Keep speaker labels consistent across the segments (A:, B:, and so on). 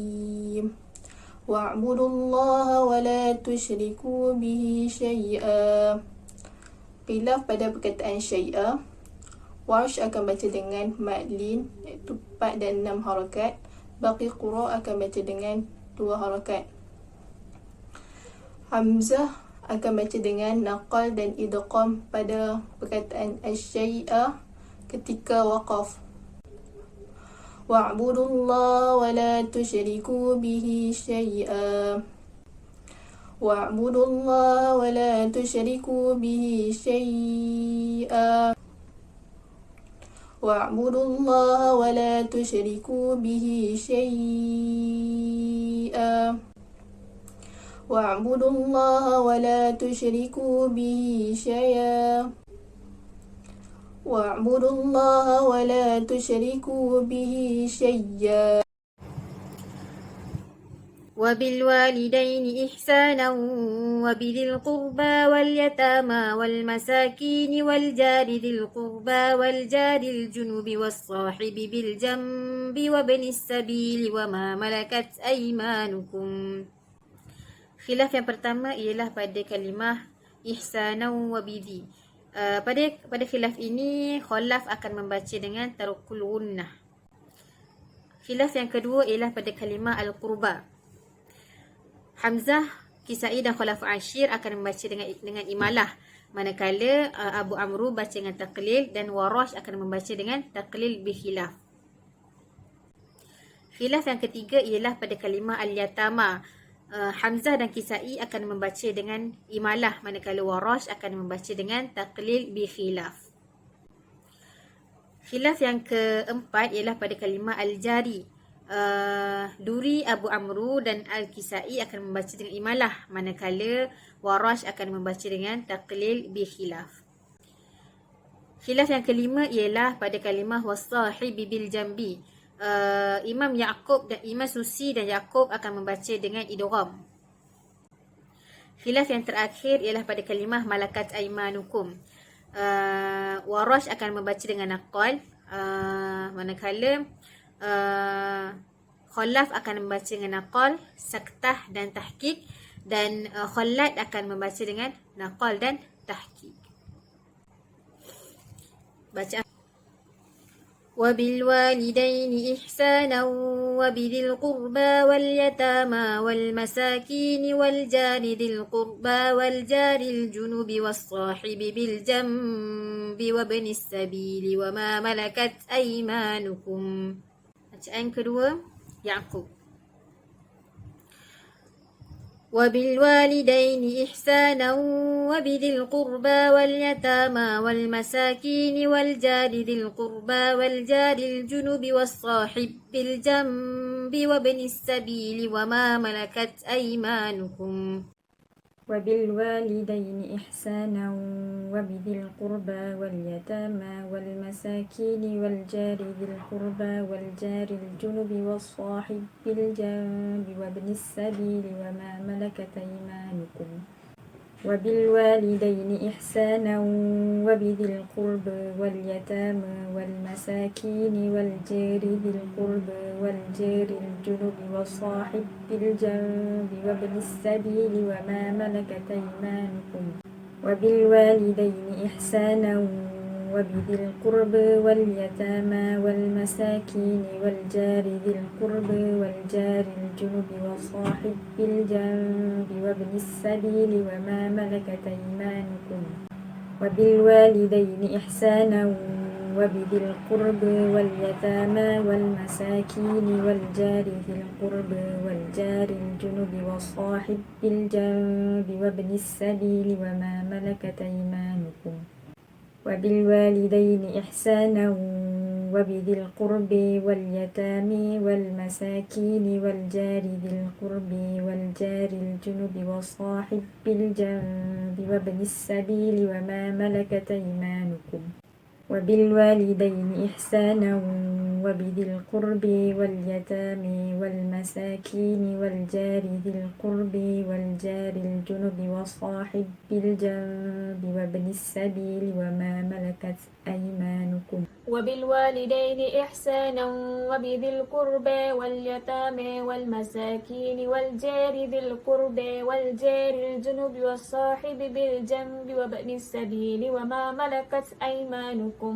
A: الرجيم واعبدوا الله ولا تشركوا به شيئا. Khilaf pada perkataan syai'a. Warsh akan baca dengan mad lin, iaitu 4 dan 6 harakat. Baqi qura akan baca dengan 2 harakat. Hamzah akan baca dengan naqal dan idgham pada perkataan asy-syai'a ketika waqaf. Wa'budullaha wa la tusyriku bihi syai'a. Wa'budullaha wa la tusyriku bihi syai'a. Wa'budullaha wa la tusyriku bihi syai'a. Wa'budullaha wa la tusyriku bihi syai'a. Wa'budullaha wa la tusyriku bihi syai'a.
B: وبالوالدين إحسانا وبذي القربى واليتامى والمساكين والجار ذي القربى والجار الجنب والصاحب بالجنب وابن السبيل وما ملكت أيمانكم. Khilaf yang pertama ialah pada kalimah ihsanan wa bidhi. Pada khilaf ini khalaf akan membaca dengan tarukul gunnah. Khilaf yang kedua ialah pada kalimah al-qurba. Hamzah, Kisai dan Khalaf Ashir akan membaca dengan imalah, manakala Abu Amru baca dengan taqlil dan Warash akan membaca dengan taqlil bikhilaf. Khilaf yang ketiga ialah pada kalimah al-yatama. Hamzah dan Kisai akan membaca dengan imalah, manakala Warash akan membaca dengan taqlil bikhilaf. Khilaf yang keempat ialah pada kalimah al-jari. Duri, Abu Amru dan Al-Kisai akan membaca dengan imalah, manakala Warash akan membaca dengan taqlil bikhilaf. Khilaf yang kelima ialah pada kalimah wasahibi bil jambi. Imam Yaqub dan Imam Susi dan Yaqub akan membaca dengan idgham. Khilaf yang terakhir ialah pada kalimah malakat aimanukum. Warash akan membaca dengan naqal, manakala Khalaf akan membaca dengan naqal, saktah dan tahqiq, dan Khalad akan membaca dengan naqal dan tahqiq. Bacaan وبالوالدين إحسانا وبذي القربى واليتامى والمساكين والجار ذي القربى والجار الجنب والصاحب بالجنب وابن السبيل وما ملكت أيمانكم. Bacaan kedua, Yaqub. وبالوالدين إحسانا وبذي القربى واليتامى والمساكين والجار ذي القربى والجار الجنب والصاحب بالجنب وابن السبيل وما ملكت أيمانكم.
C: وبالوالدين إحسانا وبذي القربى واليتامى والمساكين والجار ذي القربى والجار الجنب والصاحب بالجنب وابن السبيل وما ملكت أيمانكم. وبالوالدين إحسانا وبذي القربى واليتامى والمساكين والجار ذي القربى والجار الجنب والصاحب بالجنب وابن السبيل وما ملكت أيمانكم. وبالوالدين إحسانا وبذي القربى واليتامى والمساكين والجار ذي القربى والجار الجنب والصاحب بالجنب وابن السبيل وما ملكت أيمانكم. وبالوالدين إحسانا وبذي القربى واليتامى والمساكين والجار ذي القربى والجار الجنب والصاحب بالجنب وابن السبيل وما ملكت أيمانكم. وبالوالدين إحسانا وبذي القرب واليتامى والمساكين والجار ذي القرب والجار الجنب والصاحب بالجنب وابن السبيل وما ملكت أيمانكم. وبالوالدين إحسانا وبذي القرب واليتامى والمساكين والجار ذي القرب والجار الجنب والصاحب بالجنب وابن السبيل وما ملكت أيمانكم.
D: وبالوالدين إحسانا وبذي القربى واليتامى والمساكين والجار ذي القربى والجار الجنب والصاحب بالجنب وابن السبيل وما ملكت أيمانكم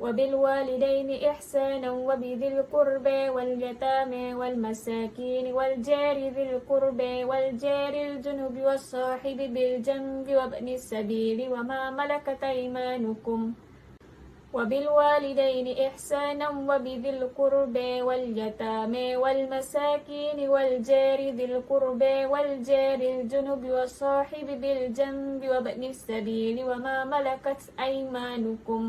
D: وبالوالدين إحسانا وبذي القربى واليتامى والمساكين والجار ذي القربى والجار الجنب والصاحب بالجنب وابن السبيل وما ملكت أيمانكم وبالوالدين إحسانا وبذي القربى واليتامى والمساكين والجار ذي القربى والجار الجنب والصاحب بالجنب وابن السبيل وما ملكت أيمانكم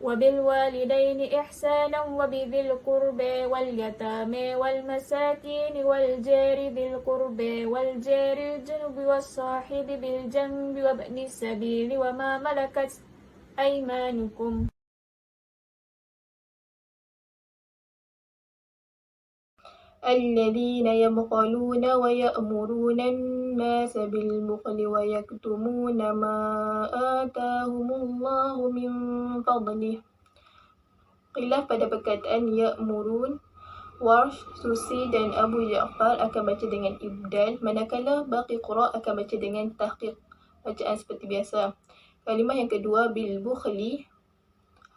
D: وبالوالدين إحسانا وبذي القربى واليتامى والمساكين والجار ذي القربى والجار الجنب والصاحب بالجنب وابن السبيل وما ملكت أيمانكم
A: الذين يبخلون ويأمرون الناس بالبخل ويكتمون ما آتاهم الله من فضله. Qilaf pada perkataan ya'murun. Warsh, Susi dan Abu Ja'far akan baca dengan ibdal, manakala baqi qura akan baca dengan tahqiq, bacaan seperti biasa. Kalimah yang kedua bil bukhli,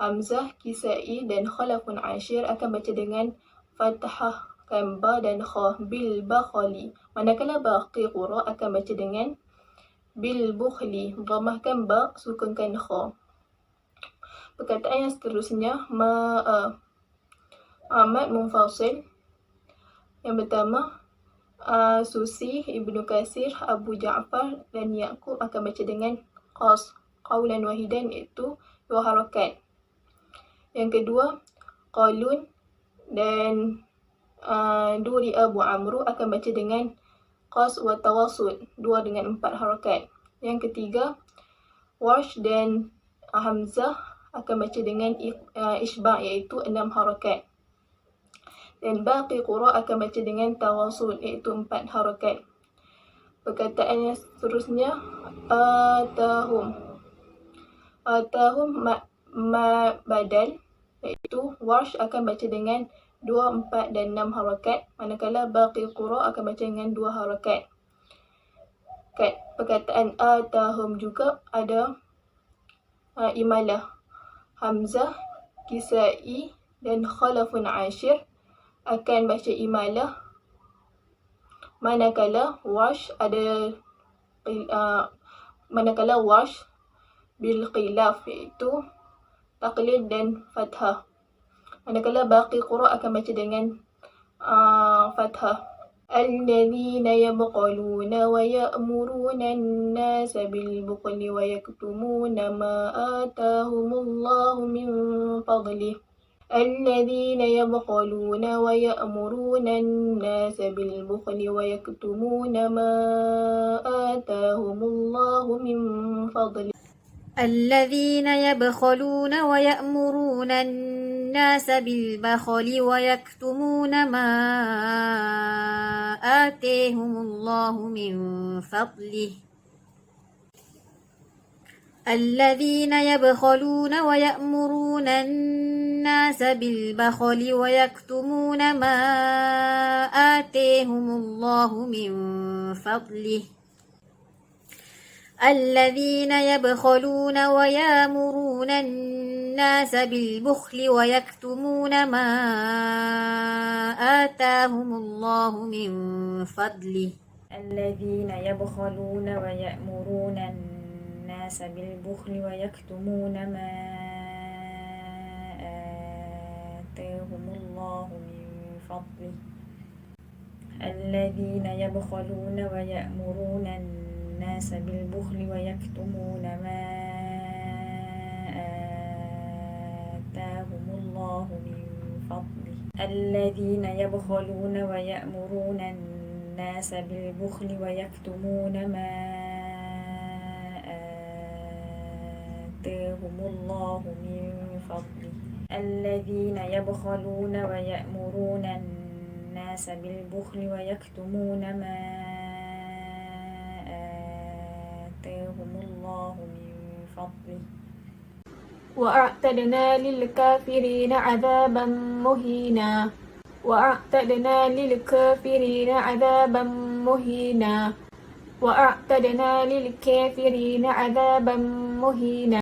A: Hamzah, Kisai dan Khalafun Ashir akan baca dengan fathah ba dan kha, bil bakhli, manakala baqi qura akan baca dengan bil bukhli, dhammahkan ba, sukunkan kha. Perkataan yang seterusnya Ahmad munfasil. Yang pertama Susi, Ibnu Kasir, Abu Ja'far dan Yaqub akan baca dengan qas, qawlan wahidan, iaitu 2 harakat. Yang kedua Qalun dan Duri Abu Amru akan baca dengan qas wa tawasud, 2 dengan 4 harakat. Yang ketiga Warsh dan Hamzah akan baca dengan isba', iaitu 6 harakat. Dan baqi qura akan baca dengan tawasul, iaitu 4 harakat. Perkataan yang seterusnya atahum ma badal, iaitu Warsh akan baca dengan 2, 4 dan 6 harakat, manakala baqi qura akan baca dengan 2 harakat. Perkataan atahum juga ada imalah. Hamzah, Kisai dan Khalafun Ashir akan baca imalah, manakala Warsh bil khilaf, iaitu taqlid dan fathah, manakala baqi qura akan baca dengan fathah. الذين يبخلون ويأمرون الناس بالبخل ويكتمون ما آتاهم الله من فضله. الذين يبخلون ويأمرون الناس بالبخل ويكتمون ما آتاهم الله من فضله.
B: الذين يبخلون ويأمرون الناس بالبخل ويكتمون ما آتاهم الله من فضله. الذين يبخلون ويأمرون الناس بالبخل ويكتمون ما آتاهم الله من فضله. الذين يبخلون ويأمرون الناس بالبخل ويكتمون ما آتاهم الله من فضله.
C: الذين يبخلون ويأمرون الناس بالبخل ويكتمون ما آتاهم الله من فضله. الذين يبخلون ويأمرون الناس بالبخل ويكتمون ما آتاهم الله من فضله. الذين يبخلون ويأمرون الناس بالبخل ويكتمون ما آتاهم الله من فضله. الذين يبخلون ويأمرون الناس بالبخل ويكتمون ما آتاهم الله من فضله.
D: وأعتدنا للكافرين عذابا مهينا وأعتدنا للكافرين عذابا مهينا وأعتدنا للكافرين عذابا مهينا